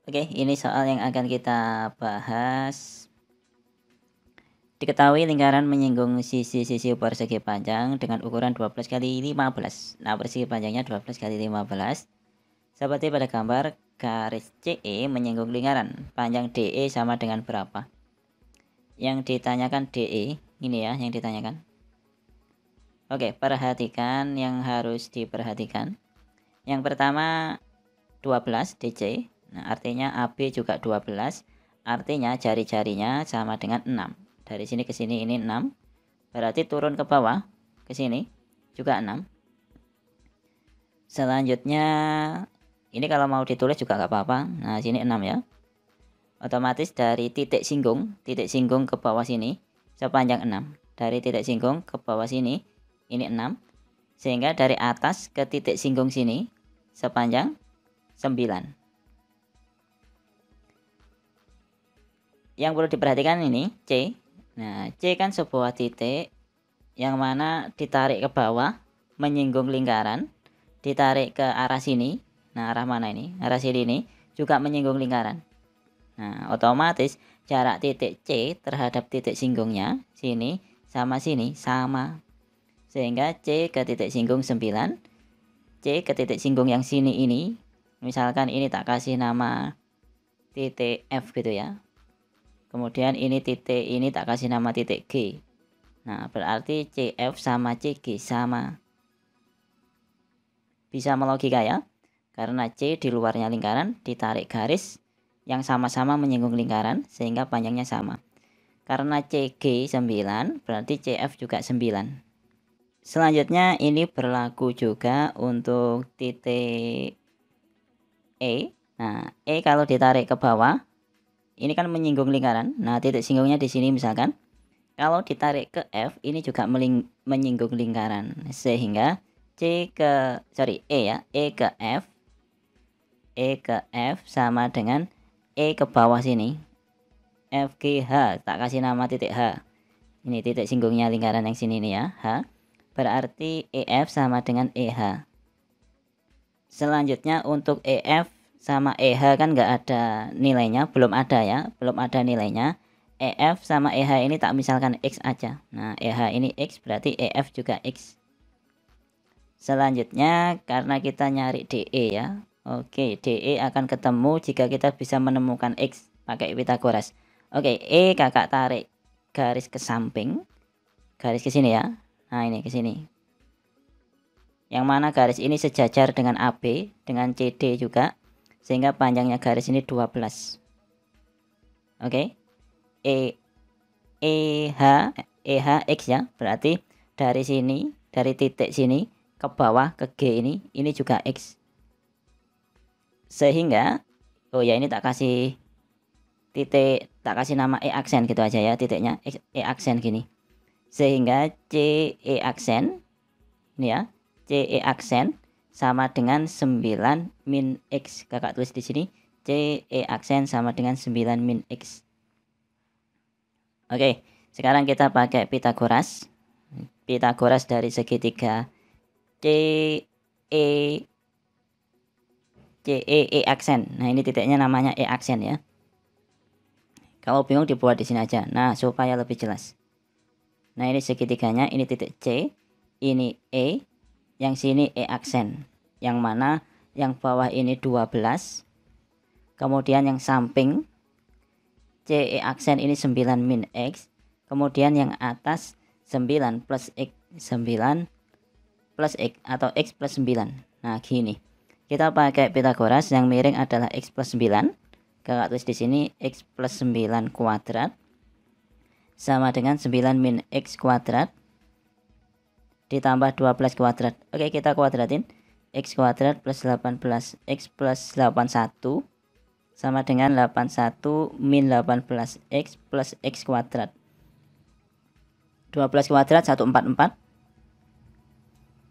Oke, ini soal yang akan kita bahas. Diketahui lingkaran menyinggung sisi-sisi persegi panjang dengan ukuran 12 kali 15. Nah, persegi panjangnya 12 kali 15. Seperti pada gambar, garis CE menyinggung lingkaran. Panjang DE sama dengan berapa? Yang ditanyakan DE, ini ya yang ditanyakan. Oke, perhatikan yang harus diperhatikan. Yang pertama 12 DC. Nah, artinya AB juga 12. Artinya jari-jarinya sama dengan 6. Dari sini ke sini ini 6. Berarti turun ke bawah ke sini juga 6. Selanjutnya ini kalau mau ditulis juga nggak apa-apa. Nah, sini 6 ya. Otomatis dari titik singgung ke bawah sini sepanjang 6. Dari titik singgung ke bawah sini ini 6. Sehingga dari atas ke titik singgung sini sepanjang 9. Yang perlu diperhatikan ini C. Nah, C kan sebuah titik yang mana ditarik ke bawah menyinggung lingkaran, ditarik ke arah sini. Nah, arah mana ini? Arah sini ini juga menyinggung lingkaran. Nah, otomatis jarak titik C terhadap titik singgungnya sini sama sini sama. Sehingga C ke titik singgung 9, C ke titik singgung yang sini ini, misalkan ini tak kasih nama titik F gitu ya. Kemudian ini titik ini tak kasih nama titik G. Nah, berarti CF sama CG sama. Bisa melogika ya? Karena C di luarnya lingkaran ditarik garis yang sama-sama menyinggung lingkaran sehingga panjangnya sama. Karena CG 9 berarti CF juga 9. Selanjutnya ini berlaku juga untuk titik E. Nah, E kalau ditarik ke bawah ini kan menyinggung lingkaran. Nah, titik singgungnya di sini misalkan. Kalau ditarik ke F, ini juga menyinggung lingkaran. Sehingga E ya, E ke F sama dengan E ke bawah sini. FGH, tak kasih nama titik H. Ini titik singgungnya lingkaran yang sini nih ya, H. Berarti EF sama dengan EH. Selanjutnya untuk EF sama EH kan nggak ada nilainya, belum ada ya, belum ada nilainya. EF sama EH ini tak misalkan X aja. Nah, EH ini X berarti EF juga X. Selanjutnya karena kita nyari DE ya. Oke, DE akan ketemu jika kita bisa menemukan X pakai Pitagoras. Oke, E kakak tarik garis ke samping. Garis ke sini ya. Nah, ini ke sini. Yang mana garis ini sejajar dengan AB, dengan CD juga. Sehingga panjangnya garis ini 12. Oke. EH X ya. Berarti dari sini, dari titik sini ke bawah ke G ini juga X. Sehingga oh ya, ini tak kasih titik, tak kasih nama E aksen gitu aja ya, titiknya E aksen gini. Sehingga CE aksen ini ya, CE aksen sama dengan 9 min X. Kakak tulis di sini CE aksen sama dengan 9 min X. Oke, sekarang kita pakai Pitagoras. Pitagoras dari segitiga CE aksen. Nah, ini titiknya namanya E aksen ya. Kalau bingung dibuat di sini aja. Nah, supaya lebih jelas. Nah, ini segitiganya, ini titik C, ini E, yang sini E aksen. Yang mana yang bawah ini 12. Kemudian yang samping CE aksen ini 9 min X. Kemudian yang atas 9 plus X, 9 plus X atau X plus 9. Nah, gini. Kita pakai Pitagoras, yang miring adalah X plus 9. Kakak tulis di sini X plus 9 kuadrat sama dengan 9 min X kuadrat ditambah 12 kuadrat. Oke, kita kuadratin. X kuadrat plus 18 X plus 81 sama dengan 81 min 18 X plus X kuadrat. 12 kuadrat 144.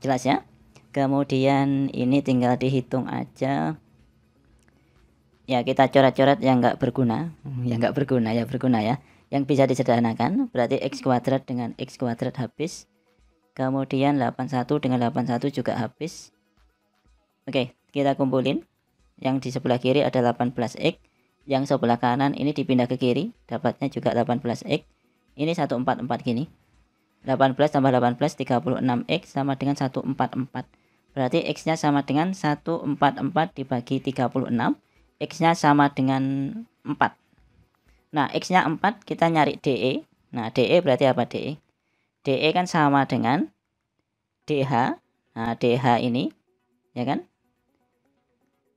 Jelas ya? Kemudian ini tinggal dihitung aja. Ya, kita coret-coret yang nggak berguna. Yang nggak berguna ya, berguna ya. Yang bisa disederhanakan, berarti X kuadrat dengan X kuadrat habis. Kemudian 81 dengan 81 juga habis. Oke, kita kumpulin. Yang di sebelah kiri ada 18X Yang sebelah kanan ini dipindah ke kiri, dapatnya juga 18x. Ini 144 gini. 18 tambah 18 36x sama dengan 144. Berarti x-nya sama dengan 144 dibagi 36. X-nya sama dengan 4. Nah, x-nya 4, kita nyari DE. Nah, DE berarti apa DE? DE kan sama dengan DH. Nah, DH ini, ya kan?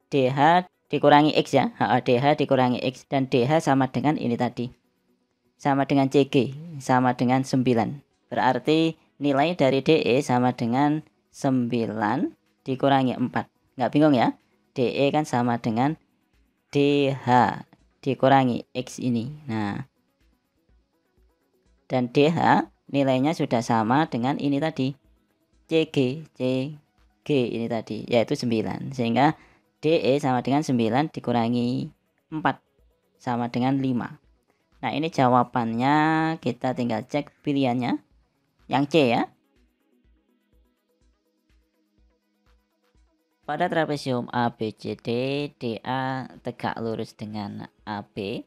DH dikurangi X ya. DH dikurangi X. Dan DH sama dengan ini tadi. Sama dengan CG. Sama dengan 9. Berarti nilai dari DE sama dengan 9 dikurangi 4. Nggak bingung ya? DE kan sama dengan DH dikurangi X ini. Nah, dan DH nilainya sudah sama dengan ini tadi. CG ini tadi, yaitu 9. Sehingga DE sama dengan 9 dikurangi 4 sama dengan 5. Nah, ini jawabannya, kita tinggal cek pilihannya. Yang C ya. Pada trapesium ABCD, DA tegak lurus dengan AB.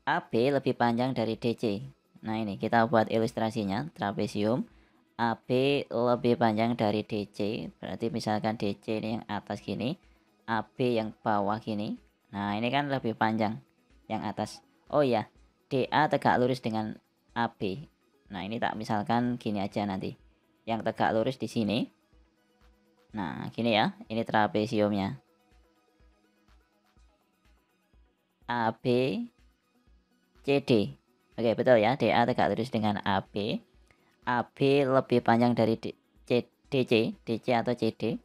AB lebih panjang dari DC. Nah, ini kita buat ilustrasinya. Trapesium AB lebih panjang dari DC. Berarti misalkan DC ini yang atas gini, AB yang bawah gini. Nah, ini kan lebih panjang yang atas. Oh iya, DA tegak lurus dengan AB. Nah, ini tak misalkan gini aja nanti. Yang tegak lurus di sini. Nah, gini ya. Ini trapesiumnya. AB CD. Oke, betul ya. DA tegak lurus dengan AB. AB lebih panjang dari DC atau CD.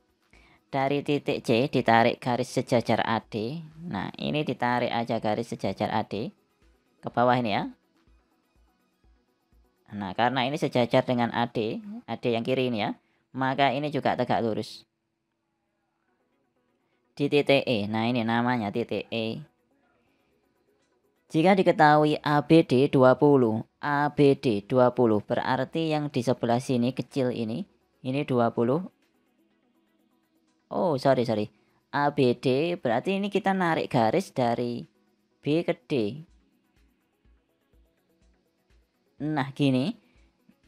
Dari titik C ditarik garis sejajar AD. Nah, ini ditarik aja garis sejajar AD ke bawah ini ya. Nah, karena ini sejajar dengan AD yang kiri ini ya, maka ini juga tegak lurus. Di titik E, nah ini namanya titik E. Jika diketahui ABD 20, ABD 20 berarti yang di sebelah sini kecil ini 20. Oh, sorry. ABD berarti ini kita narik garis dari B ke D. Nah, gini.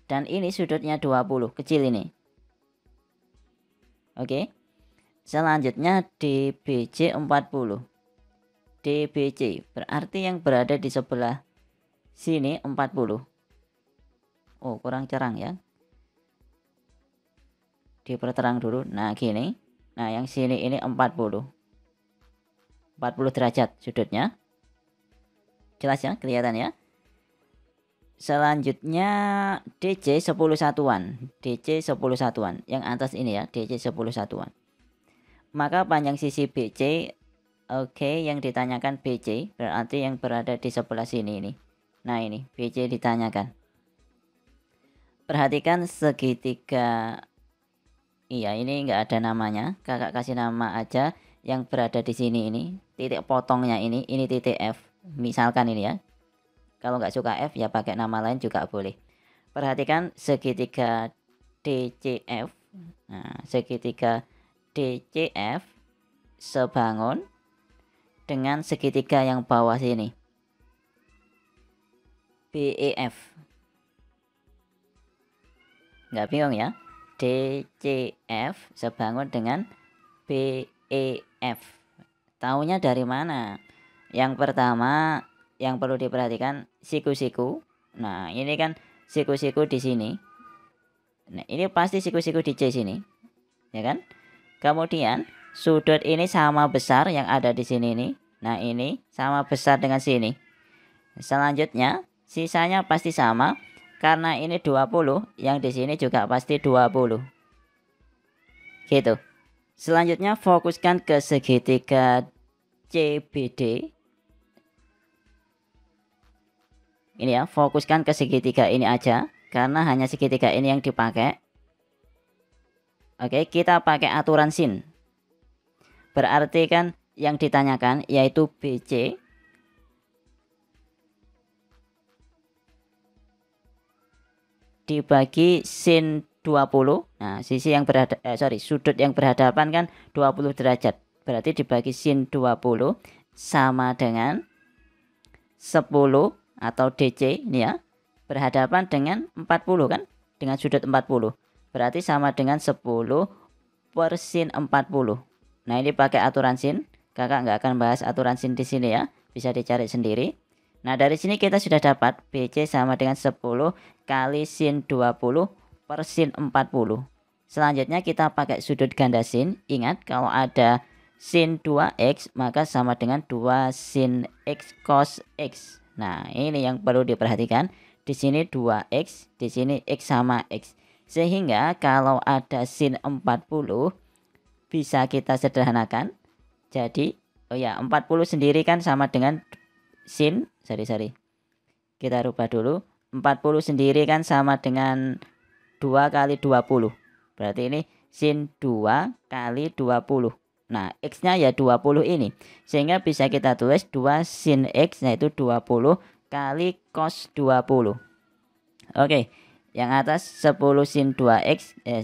Dan ini sudutnya 20, kecil ini. Oke. Selanjutnya DBC 40. DBC berarti yang berada di sebelah sini 40. Oh, kurang cerang ya. Diperterang dulu. Nah, gini. Nah, yang sini ini 40. 40 derajat sudutnya. Jelas ya, kelihatan ya. Selanjutnya DC 10 satuan. DC 10 satuan. Yang atas ini ya, DC 10 satuan. Maka panjang sisi BC, oke, yang ditanyakan BC berarti yang berada di sebelah sini ini. Nah, ini BC ditanyakan. Perhatikan segitiga. Iya, ini enggak ada namanya. Kakak kasih nama aja yang berada di sini ini. Titik potongnya ini titik F. Misalkan ini ya. Kalau nggak suka F ya pakai nama lain juga boleh. Perhatikan segitiga DCF. Nah, segitiga DCF sebangun dengan segitiga yang bawah sini. BEF. Nggak bingung ya? DCF sebangun dengan BEF. Taunya dari mana? Yang pertama yang perlu diperhatikan siku-siku. Nah, ini kan siku-siku di sini. Nah, ini pasti siku-siku di C sini. Ya kan? Kemudian sudut ini sama besar yang ada di sini nih. Nah, ini sama besar dengan sini. Selanjutnya, sisanya pasti sama karena ini 20, yang di sini juga pasti 20. Gitu. Selanjutnya fokuskan ke segitiga CBD. Ini ya, fokuskan ke segitiga ini aja karena hanya segitiga ini yang dipakai. Oke, kita pakai aturan sin. Berarti kan yang ditanyakan yaitu BC dibagi sin 20. Nah, sisi yang sudut yang berhadapan kan 20 derajat. berarti dibagi sin 20 sama dengan 10 atau DC ini ya, berhadapan dengan 40 kan, dengan sudut 40. Berarti sama dengan 10 per sin 40. Nah, ini pakai aturan sin. Kakak nggak akan bahas aturan sin di sini ya, bisa dicari sendiri. Nah, dari sini kita sudah dapat BC sama dengan 10 kali sin 20 per sin 40. Selanjutnya kita pakai sudut ganda sin. Ingat kalau ada sin 2x maka sama dengan 2 sin x cos x. Nah, ini yang perlu diperhatikan. Di sini 2x, di sini x sama x. Sehingga kalau ada sin 40 bisa kita sederhanakan. Jadi, oh ya, 40 sendiri kan sama dengan sin, kita rubah dulu. 40 sendiri kan sama dengan 2 kali 20. Berarti ini sin 2 kali 20. Nah, x-nya ya 20 ini. Sehingga bisa kita tulis 2 sin x, yaitu 20 kali cos 20. Oke, yang atas 10 sin 2x, 10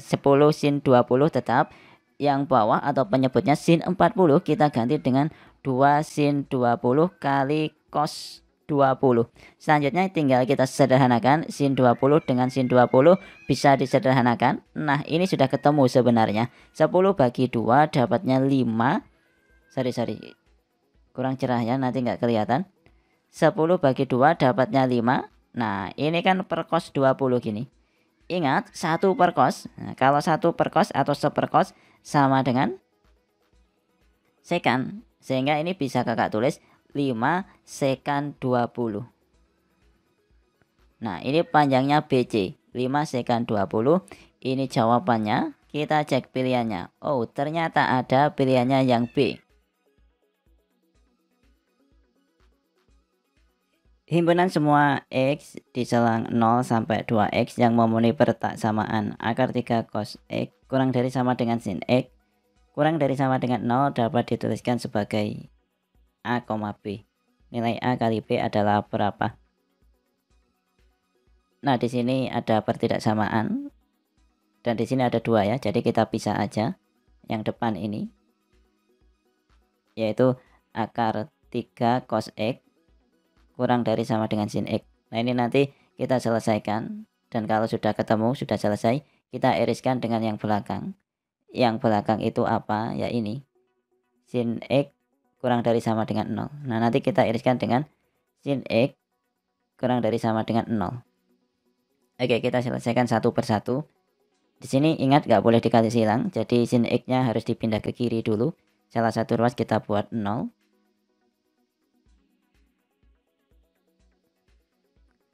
sin 20 tetap. Yang bawah atau penyebutnya sin 40 kita ganti dengan 2 sin 20 kali cos 20. Selanjutnya tinggal kita sederhanakan. Sin 20 dengan sin 20 bisa disederhanakan. Nah, ini sudah ketemu sebenarnya. 10 bagi 2 dapatnya 5. Kurang cerah ya, nanti nggak kelihatan. 10 bagi 2 dapatnya 5. Nah, ini kan per cos 20 gini. Ingat, 1 per cos. Nah, kalau 1 per cos atau seper cos sama dengan sekan. Sehingga ini bisa kakak tulis 5 sekan 20. Nah, ini panjangnya BC. 5 sekan 20. Ini jawabannya. Kita cek pilihannya. Oh, ternyata ada pilihannya yang B. Himpunan semua X di selang 0 sampai 2X yang memenuhi persamaan akar 3 cos X kurang dari sama dengan sin X kurang dari sama dengan 0 dapat dituliskan sebagai A, B. Nilai A kali B adalah berapa? Nah, di sini ada pertidaksamaan dan di sini ada 2 ya. Jadi kita pisah aja yang depan ini, yaitu akar 3 cos X kurang dari sama dengan sin X. Nah, ini nanti kita selesaikan. Dan kalau sudah ketemu, sudah selesai, kita iriskan dengan yang belakang. Yang belakang itu apa? Ya ini. Sin X kurang dari sama dengan 0. Nah, nanti kita iriskan dengan sin X kurang dari sama dengan 0. Oke, kita selesaikan satu persatu. Di sini ingat nggak boleh dikali silang. Jadi sin X-nya harus dipindah ke kiri dulu. Salah satu ruas kita buat 0.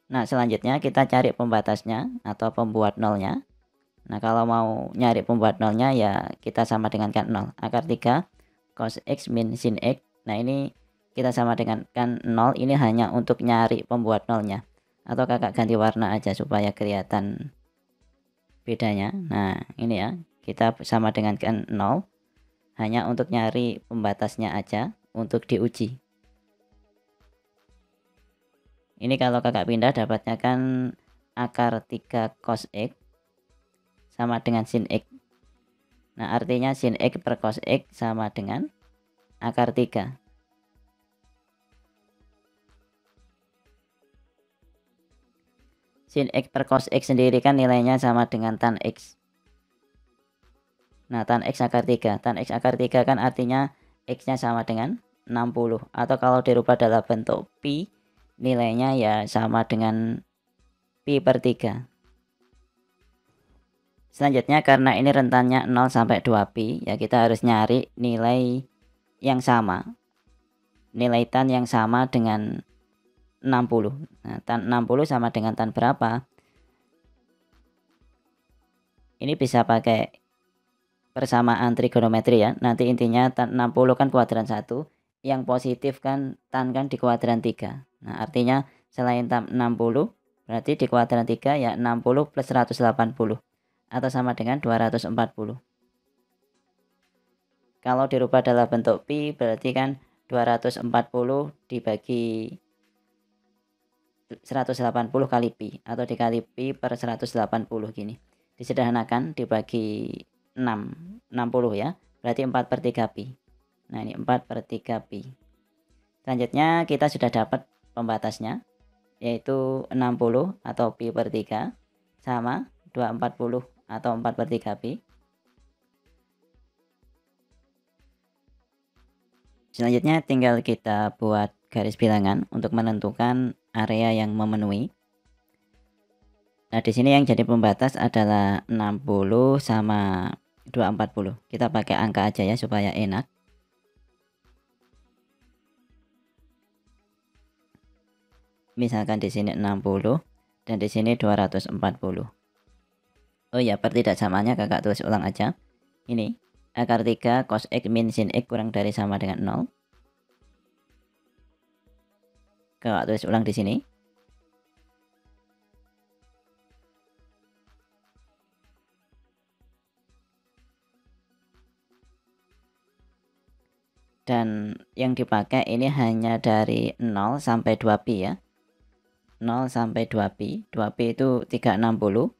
Nah, selanjutnya kita cari pembatasnya atau pembuat nolnya. Nah, kalau mau nyari pembuat nolnya ya kita sama dengan kan 0. Akar 3 cos X min sin X. Nah, ini kita sama dengan kan 0. Ini hanya untuk nyari pembuat nolnya. Atau kakak ganti warna aja supaya kelihatan bedanya. Nah, ini ya. Kita sama dengan kan 0. Hanya untuk nyari pembatasnya aja untuk diuji. Ini kalau kakak pindah dapatnya kan akar 3 cos X sama dengan sin X. Nah, artinya sin X per cos X sama dengan akar 3. Sin X per cos X sendiri kan nilainya sama dengan tan X. Nah, tan X akar 3. Tan X akar 3 kan artinya X-nya sama dengan 60. Atau kalau dirubah dalam bentuk pi, nilainya ya sama dengan pi per 3. Selanjutnya karena ini rentannya 0 sampai 2 pi, ya kita harus nyari nilai yang sama. Nilai tan yang sama dengan 60. Nah, tan 60 sama dengan tan berapa? Ini bisa pakai persamaan trigonometri ya. Nanti intinya tan 60 kan kuadran 1, yang positif kan tan kan di kuadran 3. Nah, artinya selain tan 60 berarti di kuadran 3 ya 60 plus 180 atau sama dengan 240. Kalau dirubah dalam bentuk pi berarti kan 240 dibagi 180 kali pi atau dikali pi per 180 gini. Disederhanakan dibagi 60 ya. Berarti 4/3 pi. Nah, ini 4/3 pi. Selanjutnya kita sudah dapat pembatasnya, yaitu 60 atau pi/3 sama 240 atau 4/3 pi. Selanjutnya tinggal kita buat garis bilangan untuk menentukan area yang memenuhi. Nah, di sini yang jadi pembatas adalah 60 sama 240. Kita pakai angka aja ya supaya enak. Misalkan di sini 60 dan di sini 240. Oh ya, pertidaksamaannya kakak tulis ulang aja. Ini akar 3 cos X min sin X kurang dari sama dengan 0. Kakak tulis ulang di sini. Dan yang dipakai ini hanya dari 0 sampai 2pi ya. 0 sampai 2pi. 2pi itu 360.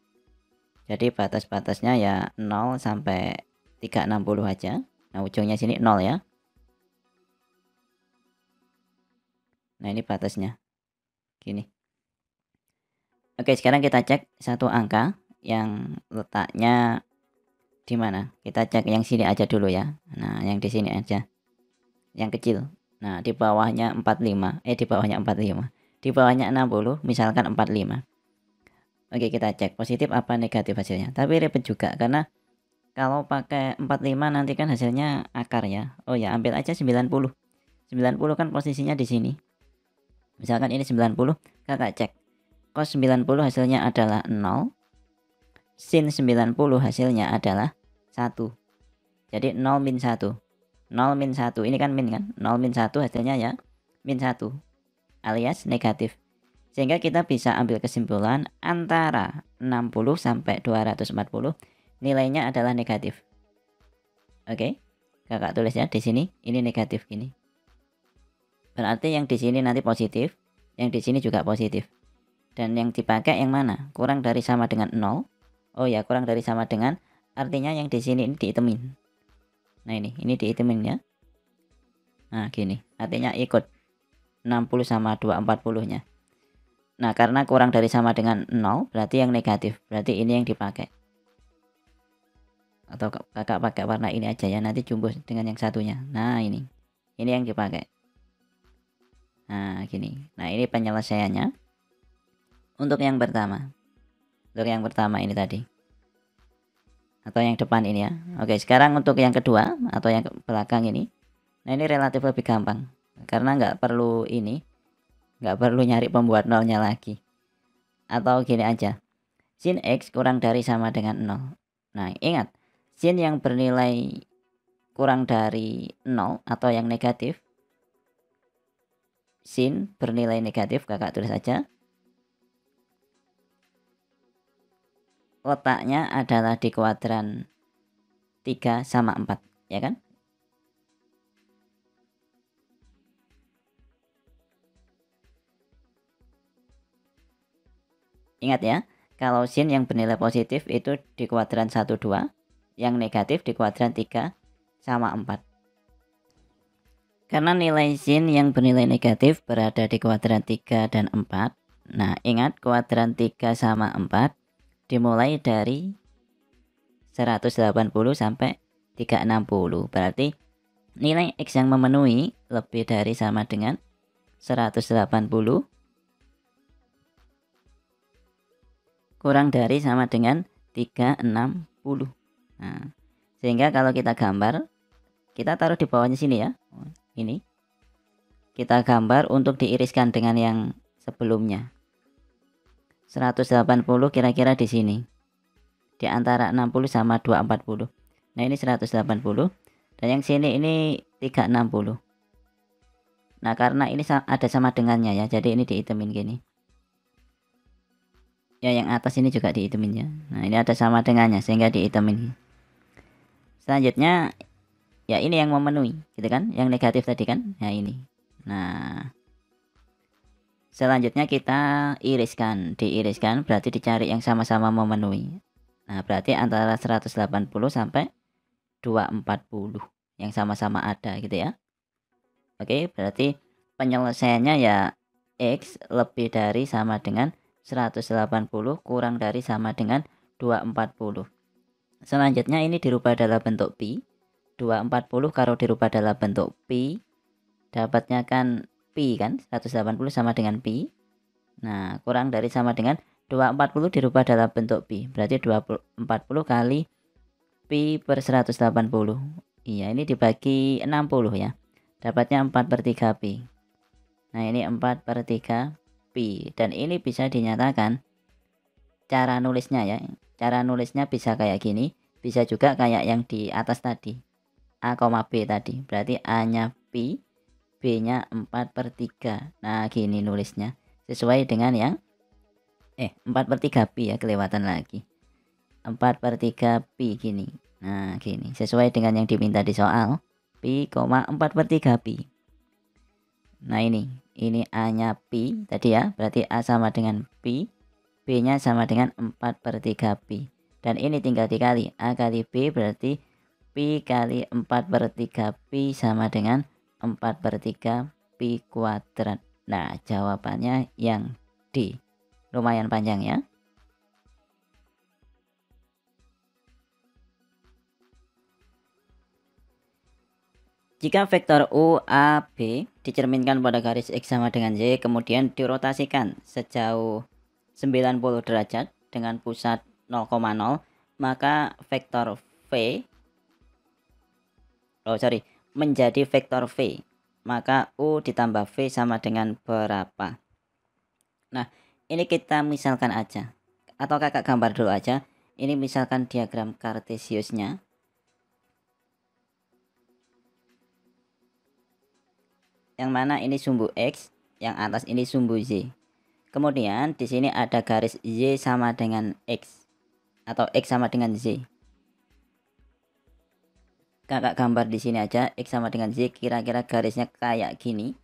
Jadi batas-batasnya ya 0 sampai 360 aja. Nah, ujungnya sini 0 ya. Nah, ini batasnya. Gini. Oke, sekarang kita cek satu angka yang letaknya di mana. Kita cek yang sini aja dulu ya. Nah, yang di sini aja. Yang kecil. Nah, di bawahnya 45. Di bawahnya 45. Di bawahnya 60, misalkan 45. Oke, kita cek positif apa negatif hasilnya. Tapi ribet juga karena kalau pakai 45 nanti kan hasilnya akar ya. Oh ya, ambil aja 90. 90 kan posisinya di sini. Misalkan ini 90, kakak cek. Cos 90 hasilnya adalah 0. Sin 90 hasilnya adalah 1. Jadi 0 min 1. 0 min 1. Ini kan min kan? 0 min 1 hasilnya ya min 1. Alias negatif. Sehingga kita bisa ambil kesimpulan antara 60 sampai 240 nilainya adalah negatif. Oke. Kakak tulis ya di sini ini negatif gini. Berarti yang di sini nanti positif, yang di sini juga positif. Dan yang dipakai yang mana? Kurang dari sama dengan 0. Oh ya, kurang dari sama dengan, artinya yang di sini ini dihitemin. Nah, ini dihitemin ya. Nah, gini. Artinya ikut 60 sama 240-nya. Nah, karena kurang dari sama dengan 0, berarti yang negatif. Berarti ini yang dipakai. Atau kakak pakai warna ini aja ya, nanti jumbo dengan yang satunya. Nah, ini yang dipakai. Nah, gini. Nah, ini penyelesaiannya. Untuk yang pertama. Untuk yang pertama ini tadi. Atau yang depan ini ya. Oke, sekarang untuk yang kedua atau yang belakang ini. Nah, ini relatif lebih gampang. Karena nggak perlu ini. Nggak perlu nyari pembuat nolnya lagi. Atau gini aja. Sin X kurang dari sama dengan 0. Nah, ingat. Sin yang bernilai kurang dari 0 atau yang negatif. Sin bernilai negatif, kakak tulis aja. Letaknya adalah di kuadran 3 sama 4, ya kan? Ingat ya, kalau sin yang bernilai positif itu di kuadran 1, 2, yang negatif di kuadran 3 sama 4. Karena nilai sin yang bernilai negatif berada di kuadran 3 dan 4. Nah, ingat kuadran 3 sama 4 dimulai dari 180 sampai 360. Berarti nilai X yang memenuhi lebih dari sama dengan 180 kurang dari sama dengan 360. Nah, sehingga kalau kita gambar, kita taruh di bawahnya sini ya. Ini. Kita gambar untuk diiriskan dengan yang sebelumnya. 180 kira-kira di sini. Di antara 60 sama 240. Nah, ini 180 dan yang sini ini 360. Nah, karena ini ada sama dengannya ya, jadi ini dihitemin gini. Ya, yang atas ini juga dihitemin ya. Nah, ini ada sama dengannya sehingga dihitemin. Selanjutnya ya ini yang memenuhi, gitu kan? Yang negatif tadi kan? Nah, ini. Nah, selanjutnya kita iriskan. Diiriskan berarti dicari yang sama-sama memenuhi. Nah, berarti antara 180 sampai 240. yang sama-sama ada gitu ya. Oke, berarti penyelesaiannya ya X lebih dari sama dengan 180 kurang dari sama dengan 240. Selanjutnya ini dirubah dalam bentuk pi. 240 kalau dirubah dalam bentuk pi, dapatnya kan pi kan, 180 sama dengan pi. Nah, kurang dari sama dengan 240 dirubah dalam bentuk pi. Berarti 240 kali pi per 180. Iya, ini dibagi 60 ya. Dapatnya 4/3 pi. Nah, ini 4/3 pi. Dan ini bisa dinyatakan cara nulisnya ya. Cara nulisnya bisa kayak gini. Bisa juga kayak yang di atas tadi. A, B tadi. Berarti A-nya pi, B-nya 4/3. Nah, gini nulisnya. Sesuai dengan yang 4/3 pi ya, kelewatan lagi. 4/3 pi gini. Nah, gini. Sesuai dengan yang diminta di soal. Pi, 4/3 pi. Nah, ini A-nya pi tadi ya. Berarti A sama dengan pi. B-nya sama dengan 4/3 pi. Dan ini tinggal dikali. A kali B berarti pi kali 4/3 pi sama dengan 4/3 pi kuadrat. Nah, jawabannya yang D. Lumayan panjang ya. Jika vektor U, A, B dicerminkan pada garis X sama dengan Y, kemudian dirotasikan sejauh 90 derajat dengan pusat 0,0, maka vektor V menjadi vektor V. Maka U ditambah V sama dengan berapa? Nah, ini kita misalkan aja. Atau kakak gambar dulu aja. Ini misalkan diagram Cartesiusnya. Yang mana ini sumbu X, yang atas ini sumbu Y. Kemudian di sini ada garis Y sama dengan X atau X sama dengan Z. Kakak gambar di sini aja X sama dengan Z, kira-kira garisnya kayak gini.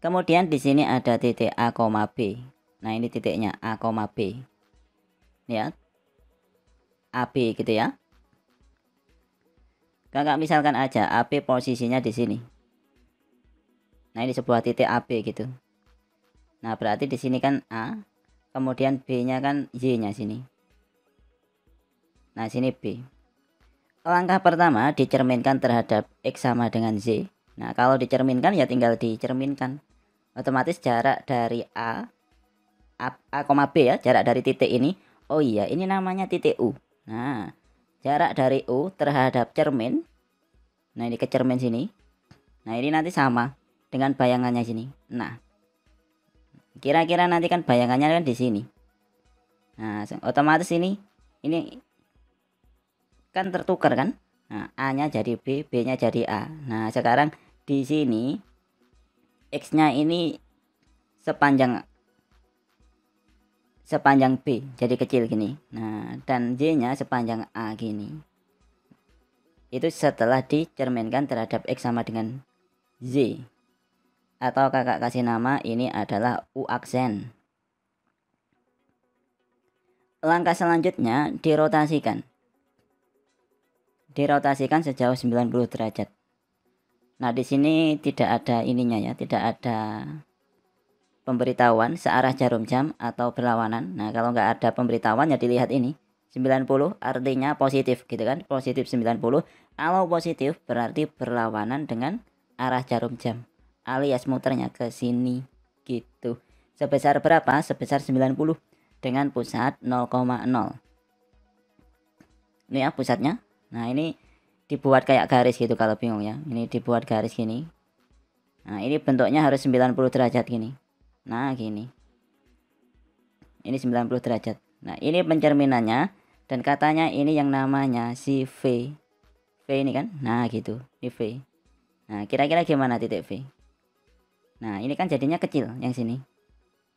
Kemudian di sini ada titik A, B. Nah, ini titiknya A, B. Lihat. AB gitu ya. Kakak misalkan aja AB posisinya di sini. Nah, ini sebuah titik AB gitu. Nah, berarti di sini kan A, kemudian B-nya kan Y-nya sini. Nah, sini B. Langkah pertama dicerminkan terhadap X sama dengan Z. Nah, kalau dicerminkan ya tinggal dicerminkan. Otomatis jarak dari A, B ya, jarak dari titik ini. Oh iya, ini namanya titik U. Nah, jarak dari U terhadap cermin. Nah, ini ke cermin sini. Nah, ini nanti sama dengan bayangannya sini. Nah, kira-kira nanti kan bayangannya kan di sini. Nah, otomatis ini kan tertukar kan. Nah, A-nya jadi B, B-nya jadi A. Nah, sekarang di sini X-nya ini sepanjang B, jadi kecil gini. Nah, dan Y-nya sepanjang A gini. Itu setelah dicerminkan terhadap X sama dengan Z. Atau kakak kasih nama ini adalah U aksen. Langkah selanjutnya dirotasikan. Dirotasikan sejauh 90 derajat. Nah, di sini tidak ada ininya ya, tidak ada pemberitahuan searah jarum jam atau berlawanan. Nah, kalau nggak ada pemberitahuan ya dilihat ini. 90 artinya positif gitu kan, positif 90. Kalau positif berarti berlawanan dengan arah jarum jam alias muternya ke sini gitu. Sebesar berapa? Sebesar 90 dengan pusat 0,0. Ini ya pusatnya. Nah, ini dibuat kayak garis gitu kalau bingung ya. Ini dibuat garis gini. Nah, ini bentuknya harus 90 derajat gini. Nah, gini. Ini 90 derajat. Nah, ini pencerminannya. Dan katanya ini yang namanya si V. V ini kan. Nah, gitu. Ini V. Nah, kira-kira gimana titik V? Nah, ini kan jadinya kecil yang sini.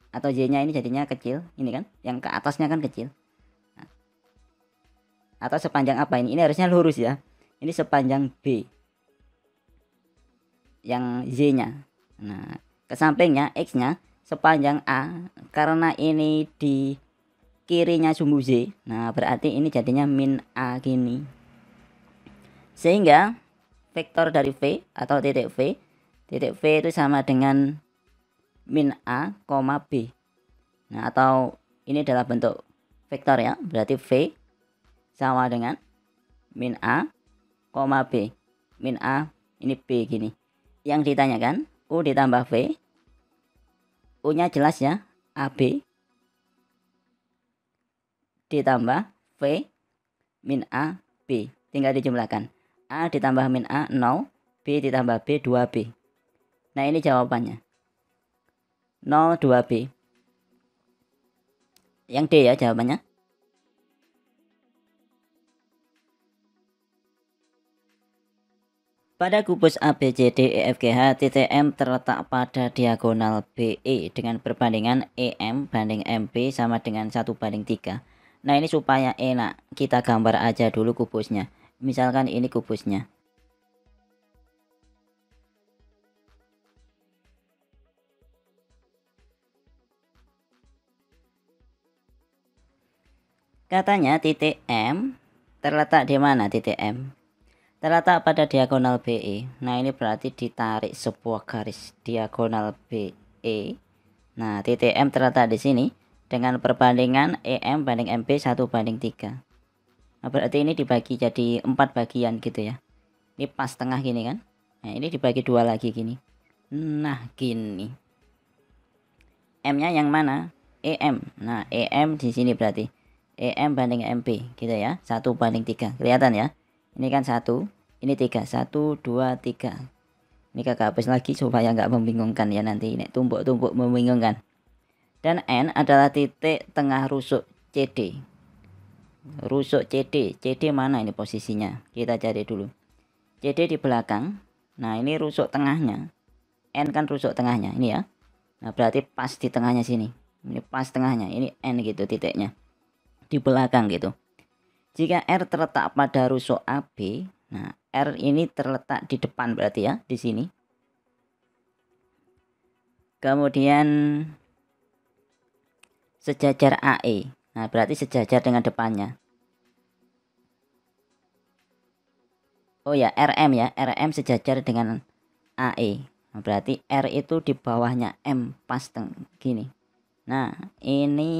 Atau Y-nya ini jadinya kecil. Ini kan. Yang ke atasnya kan kecil. Nah, atau sepanjang apa ini? Ini harusnya lurus ya. Ini sepanjang B. Yang Y-nya. Nah, ke sampingnya X-nya sepanjang A. Karena ini di kirinya sumbu Z. Nah, berarti ini jadinya min A gini. Sehingga vektor dari V atau titik V itu sama dengan min A, B. Nah, atau ini adalah bentuk vektor ya. Berarti V sama dengan min A, B. Min A ini B gini. Yang ditanyakan U ditambah V. U-nya jelas ya, AB ditambah V min A, B. Tinggal dijumlahkan. A ditambah min A 0, B ditambah B 2B. Nah, ini jawabannya. 0, 2B. Yang D ya jawabannya. Pada kubus ABCDEFGH, titik M terletak pada diagonal BE dengan perbandingan EM banding MP sama dengan 1/3. Nah, ini supaya enak, kita gambar aja dulu kubusnya. Misalkan ini kubusnya. Katanya titik M terletak di mana titik M? Terletak pada diagonal BE. Nah, ini berarti ditarik sebuah garis diagonal BE. Nah, titik M terletak di sini dengan perbandingan EM banding MP 1/3. Nah, berarti ini dibagi jadi 4 bagian gitu ya. Ini pas tengah gini kan. Nah, ini dibagi 2 lagi gini. Nah, gini. M-nya yang mana? EM. Nah, EM di sini berarti EM banding MP gitu ya. 1/3. Kelihatan ya? Ini kan 1, ini 3. 1, 2, 3. Ini kakak hapus lagi supaya nggak membingungkan ya nanti. Ini tumpuk-tumpuk membingungkan. Dan N adalah titik tengah rusuk CD. Rusuk CD. CD mana ini posisinya? Kita cari dulu. CD di belakang. Nah, ini rusuk tengahnya. N kan rusuk tengahnya. Ini ya. Nah, berarti pas di tengahnya sini. Ini pas tengahnya. Ini N gitu titiknya. Di belakang gitu. Jika R terletak pada rusuk AB, nah R ini terletak di depan berarti ya, di sini. Kemudian sejajar AE. Nah, berarti sejajar dengan depannya. Oh ya, RM ya, RM sejajar dengan AE. Nah, berarti R itu di bawahnya M pas gini. Nah, ini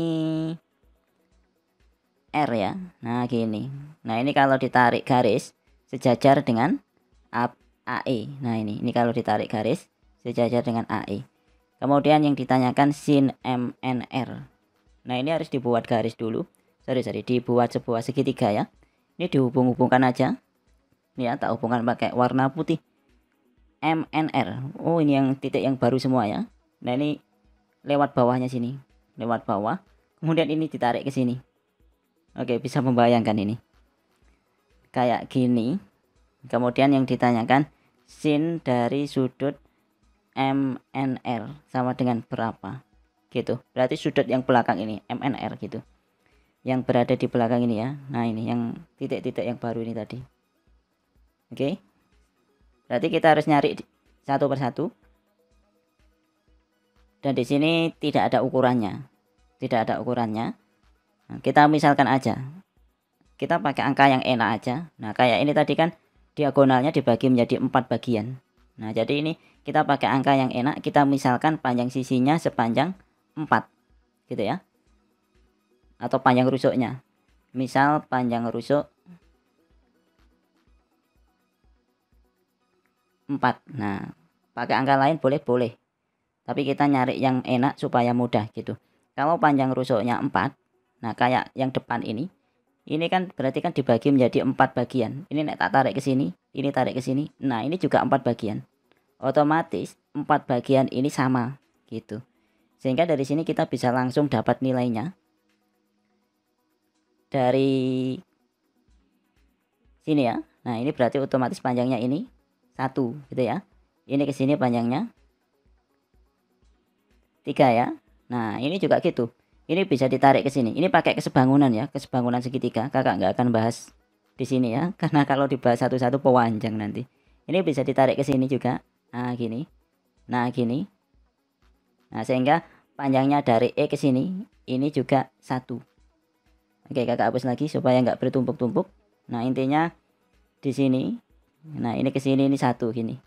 R ya. Nah, gini. Nah, ini kalau ditarik garis sejajar dengan AE. Nah, ini kalau ditarik garis sejajar dengan AE. Kemudian yang ditanyakan sin MNR. Nah, ini harus dibuat garis dulu. Dibuat sebuah segitiga ya. Ini dihubung-hubungkan aja. Ini ya, tak hubungkan pakai warna putih. MNR. Oh, ini yang titik yang baru semua ya. Nah, ini lewat bawahnya sini. Lewat bawah. Kemudian ini ditarik ke sini. Oke, bisa membayangkan ini. Kayak gini. Kemudian yang ditanyakan sin dari sudut MNR sama dengan berapa? Gitu. Berarti sudut yang belakang ini MNR gitu. Yang berada di belakang ini ya. Nah, ini yang titik-titik yang baru ini tadi. Oke. Berarti kita harus nyari satu persatu. Dan di sini tidak ada ukurannya. Tidak ada ukurannya. Nah, kita misalkan aja. Kita pakai angka yang enak aja. Nah, kayak ini tadi kan diagonalnya dibagi menjadi 4 bagian. Nah, jadi ini kita pakai angka yang enak. Kita misalkan panjang sisinya sepanjang 4. Gitu ya. Atau panjang rusuknya. Misal panjang rusuk 4. Nah, pakai angka lain boleh. Tapi kita nyari yang enak supaya mudah gitu. Kalau panjang rusuknya 4, nah kayak yang depan ini kan berarti kan dibagi menjadi 4 bagian. Ini nek tak tarik ke sini, ini tarik ke sini. Nah, ini juga 4 bagian. Otomatis 4 bagian ini sama gitu. Sehingga dari sini kita bisa langsung dapat nilainya. Dari sini ya. Nah, ini berarti otomatis panjangnya ini 1 gitu ya. Ini ke sini panjangnya 3 ya. Nah, ini juga gitu. Ini bisa ditarik ke sini. Ini pakai kesebangunan ya, kesebangunan segitiga. Kakak nggak akan bahas di sini ya, karena kalau dibahas satu-satu pewanjang nanti. Ini bisa ditarik ke sini juga. Nah, gini. Nah, gini. Nah, sehingga panjangnya dari E ke sini ini juga 1. Oke, kakak hapus lagi supaya nggak bertumpuk-tumpuk. Nah, intinya di sini. Nah, ini ke sini, ini 1 gini.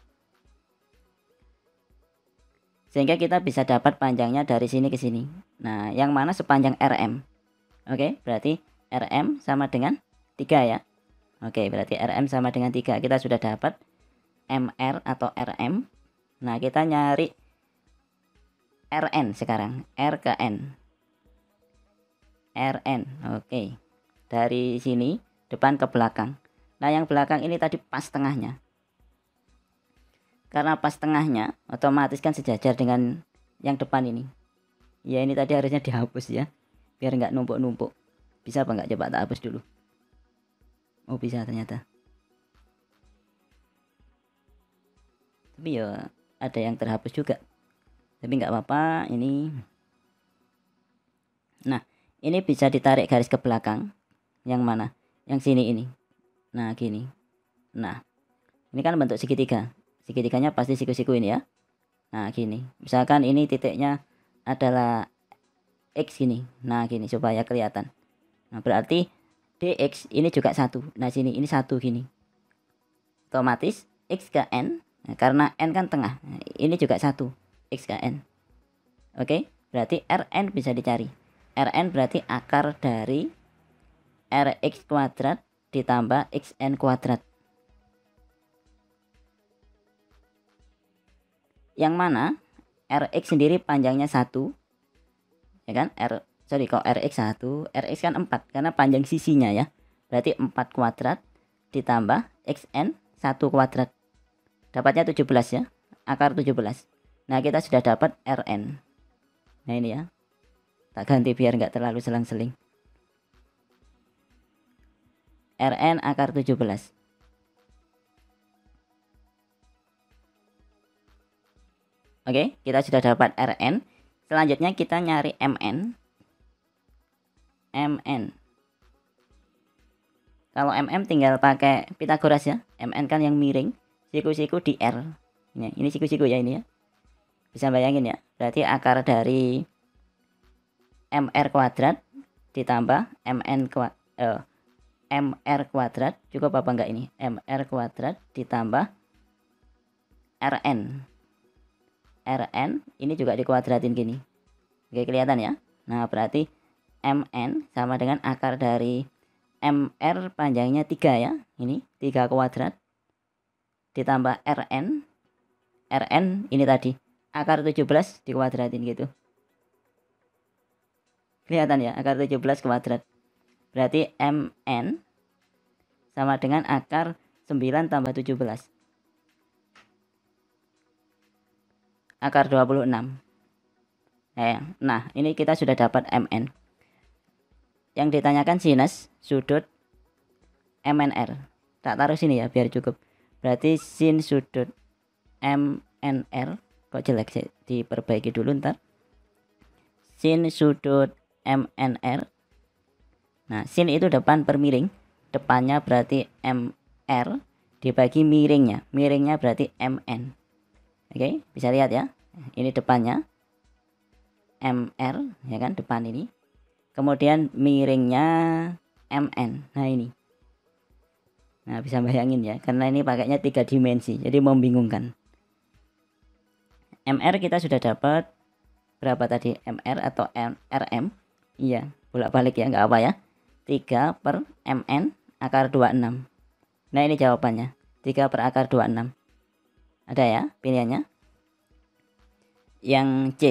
Sehingga kita bisa dapat panjangnya dari sini ke sini. Nah, yang mana sepanjang RM. Oke, berarti RM sama dengan 3 ya. Oke, berarti RM sama dengan 3. Kita sudah dapat MR atau RM. Nah, kita nyari RN sekarang. R ke N. RN. Oke. Dari sini depan ke belakang. Nah, yang belakang ini tadi pas tengahnya. Karena pas tengahnya otomatis kan sejajar dengan yang depan ini. Ya, ini tadi harusnya dihapus ya. Biar nggak numpuk-numpuk. Bisa apa nggak? Coba tak hapus dulu. Oh, bisa ternyata. Tapi ya ada yang terhapus juga. Tapi nggak apa-apa ini. Nah, ini bisa ditarik garis ke belakang. Yang mana? Yang sini ini. Nah, gini. Nah, ini kan bentuk segitiga. Segitiganya pasti siku-siku ini ya. Nah, gini. Misalkan ini titiknya adalah X gini. Nah, gini supaya kelihatan. Nah, berarti DX ini juga 1. Nah, sini ini 1 gini. Otomatis X ke N. Nah, karena N kan tengah. Nah, ini juga 1. X ke N. Oke, berarti Rn bisa dicari. Rn berarti akar dari Rx kuadrat ditambah Xn kuadrat. Yang mana Rx sendiri panjangnya 1. Ya kan? Kalau Rx 1, Rx kan 4 karena panjang sisinya ya. Berarti 4 kuadrat ditambah Xn 1 kuadrat. Dapatnya 17 ya. Akar 17. Nah, kita sudah dapat Rn. Nah, ini ya. Tak ganti biar nggak terlalu selang-seling. Rn akar 17. Oke, kita sudah dapat Rn. Selanjutnya kita nyari Mn. Mn. Kalau mm tinggal pakai Pitagoras ya. Mn kan yang miring. Siku-siku di R. Ini siku-siku ya ini ya. Bisa bayangin ya. Berarti akar dari mr kuadrat ditambah mr kuadrat. Cukup apa enggak ini? Mr kuadrat ditambah Rn. Rn ini juga dikuadratin gini. Oke, kelihatan ya. Nah, berarti Mn sama dengan akar dari Mr panjangnya 3 ya. Ini 3 kuadrat ditambah Rn. Rn ini tadi akar 17 dikuadratin gitu. Kelihatan ya, akar 17 kuadrat. Berarti Mn sama dengan akar 9 tambah 17. Akar 26. Nah, ini kita sudah dapat Mn. Yang ditanyakan sinus sudut MNR. Tak taruh sini ya biar cukup. Berarti sin sudut MNR. Kok jelek sih? Diperbaiki dulu ntar. Sin sudut MNR. Nah, sin itu depan per miring. Depannya berarti MR dibagi miringnya. Miringnya berarti MN. Oke, bisa lihat ya. Ini depannya MR ya kan, depan ini. Kemudian miringnya MN. Nah, ini. Nah, bisa bayangin ya, karena ini pakainya 3 dimensi. Jadi membingungkan. MR kita sudah dapat berapa tadi? MR atau RM? Iya, bolak-balik ya, nggak apa ya. 3 per MN akar 26. Nah, ini jawabannya. 3 per akar 26. Ada ya pilihannya? Yang C.